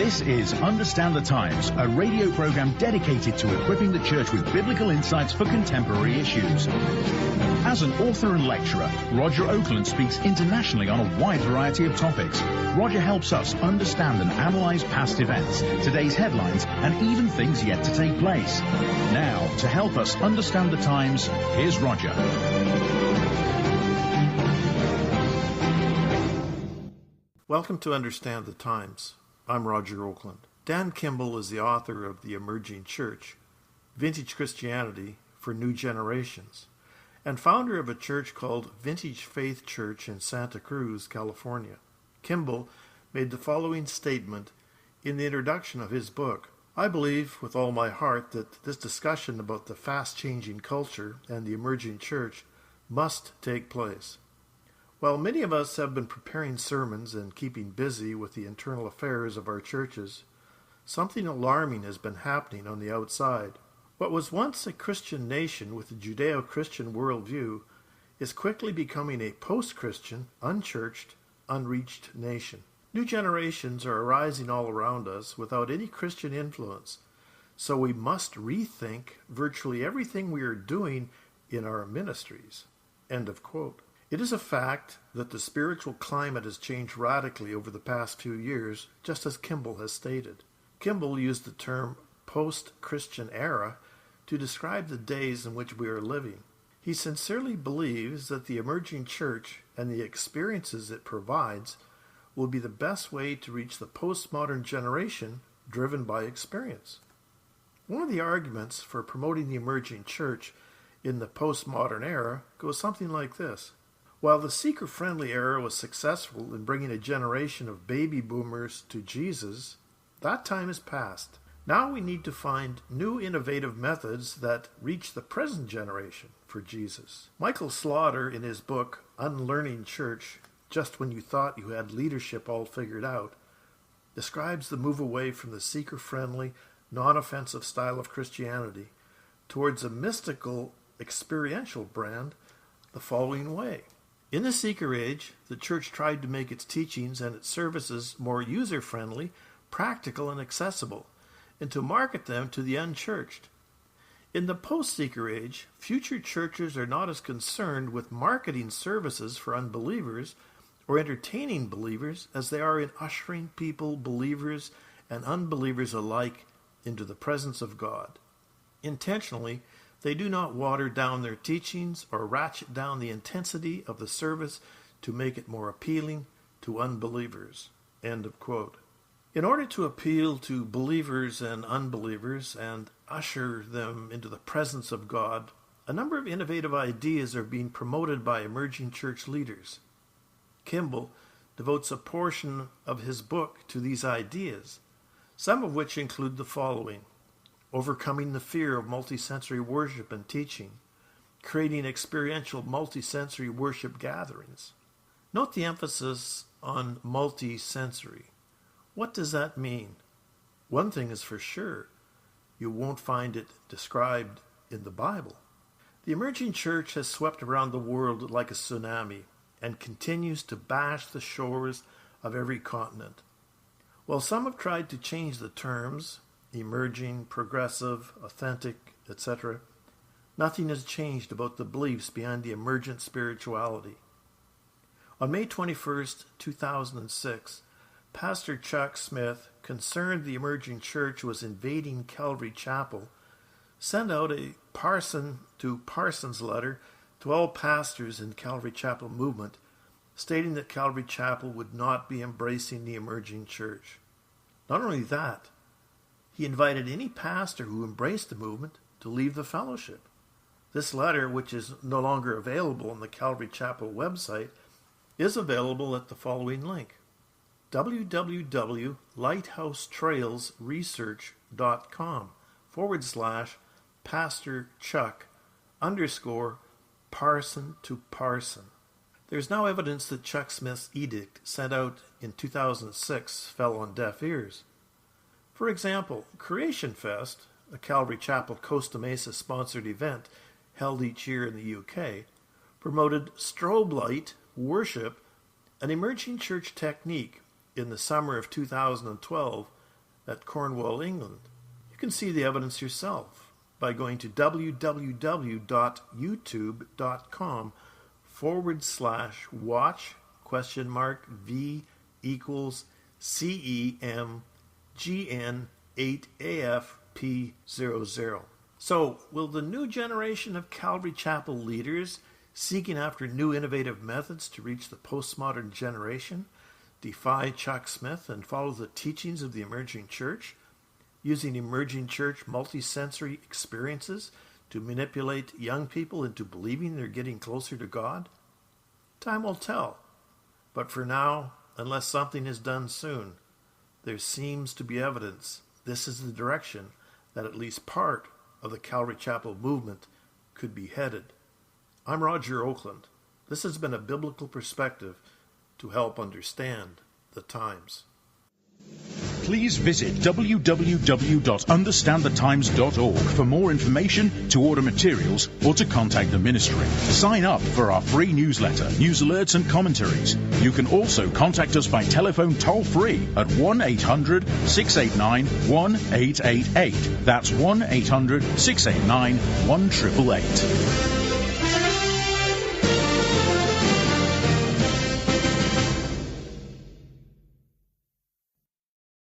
This is Understand the Times, a radio program dedicated to equipping the church with biblical insights for contemporary issues. As an author and lecturer, Roger Oakland speaks internationally on a wide variety of topics. Roger helps us understand and analyze past events, today's headlines, and even things yet to take place. Now, to help us understand the times, here's Roger. Welcome to Understand the Times. I'm Roger Oakland. Dan Kimball is the author of The Emerging Church, Vintage Christianity for New Generations, and founder of a church called Vintage Faith Church in Santa Cruz, California. Kimball made the following statement in the introduction of his book: I believe with all my heart that this discussion about the fast-changing culture and the emerging church must take place. While many of us have been preparing sermons and keeping busy with the internal affairs of our churches, something alarming has been happening on the outside. What was once a Christian nation with a Judeo-Christian worldview is quickly becoming a post-Christian, unchurched, unreached nation. New generations are arising all around us without any Christian influence, so we must rethink virtually everything we are doing in our ministries. End of quote. It is a fact that the spiritual climate has changed radically over the past few years, just as Kimball has stated. Kimball used the term post-Christian era to describe the days in which we are living. He sincerely believes that the emerging church and the experiences it provides will be the best way to reach the postmodern generation driven by experience. One of the arguments for promoting the emerging church in the postmodern era goes something like this. While the seeker-friendly era was successful in bringing a generation of baby boomers to Jesus, that time is past. Now we need to find new innovative methods that reach the present generation for Jesus. Michael Slaughter, in his book Unlearning Church, Just When You Thought You Had Leadership All Figured Out, describes the move away from the seeker-friendly, non-offensive style of Christianity towards a mystical, experiential brand the following way. In the seeker age, the church tried to make its teachings and its services more user-friendly, practical, and accessible, and to market them to the unchurched. In the post-seeker age, future churches are not as concerned with marketing services for unbelievers or entertaining believers as they are in ushering people, believers and unbelievers alike, into the presence of God. Intentionally, they do not water down their teachings or ratchet down the intensity of the service to make it more appealing to unbelievers. End of quote. In order to appeal to believers and unbelievers and usher them into the presence of God, a number of innovative ideas are being promoted by emerging church leaders. Kimball devotes a portion of his book to these ideas, some of which include the following: overcoming the fear of multisensory worship and teaching, creating experiential multisensory worship gatherings. Note the emphasis on multisensory. What does that mean? One thing is for sure, you won't find it described in the Bible. The emerging church has swept around the world like a tsunami and continues to bash the shores of every continent. While some have tried to change the terms, emerging, progressive, authentic, etc., nothing has changed about the beliefs behind the emergent spirituality. On May 21st, 2006, Pastor Chuck Smith, concerned the emerging church was invading Calvary Chapel, sent out a parson to parsons letter to all pastors in Calvary Chapel movement, stating that Calvary Chapel would not be embracing the emerging church. Not only that, he invited any pastor who embraced the movement to leave the fellowship. This letter, which is no longer available on the Calvary Chapel website, is available at the following link: www.lighthousetrailsresearch.com/Pastor Chuck _parson to parson. There's now evidence that Chuck Smith's edict sent out in 2006 fell on deaf ears. For example, Creation Fest, a Calvary Chapel Costa Mesa sponsored event held each year in the UK, promoted strobe light worship, an emerging church technique in the summer of 2012 at Cornwall, England. You can see the evidence yourself by going to www.youtube.com/watch?V=CEMGN8AFP00. So, will the new generation of Calvary Chapel leaders seeking after new innovative methods to reach the postmodern generation defy Chuck Smith and follow the teachings of the emerging church, using emerging church multisensory experiences to manipulate young people into believing they're getting closer to God? Time will tell. But for now, unless something is done soon, there seems to be evidence this is the direction that at least part of the Calvary Chapel movement could be headed. I'm Roger Oakland. This has been a biblical perspective to help understand the times. Please visit www.understandthetimes.org for more information, to order materials, or to contact the ministry. Sign up for our free newsletter, news alerts, and commentaries. You can also contact us by telephone toll-free at 1-800-689-1888. That's 1-800-689-1888.